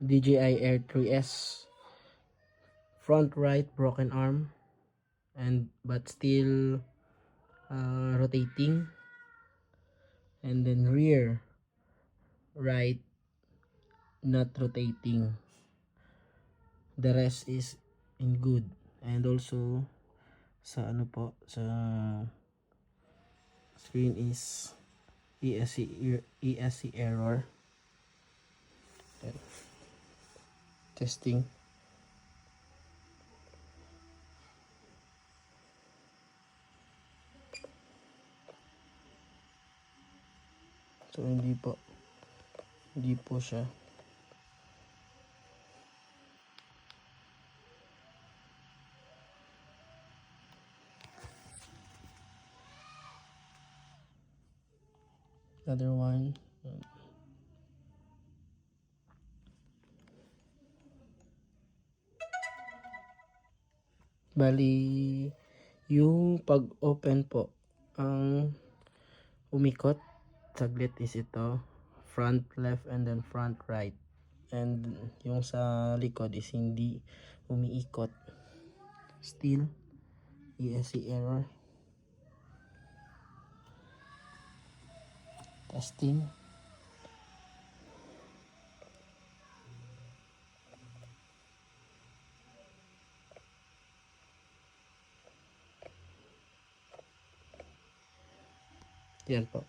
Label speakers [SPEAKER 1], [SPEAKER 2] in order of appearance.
[SPEAKER 1] DJI Air 3S. Front right broken arm, but still rotating, and then rear right not rotating. The rest is in good. And also sa sa screen is ESC error. Then, testing. So hindi po siya. Another one. Bali, yung pag-open po, ang umikot saglit is ito, front left and then front right. And yung sa likod is hindi umiikot. Still, ESC error. Testing. Yan po.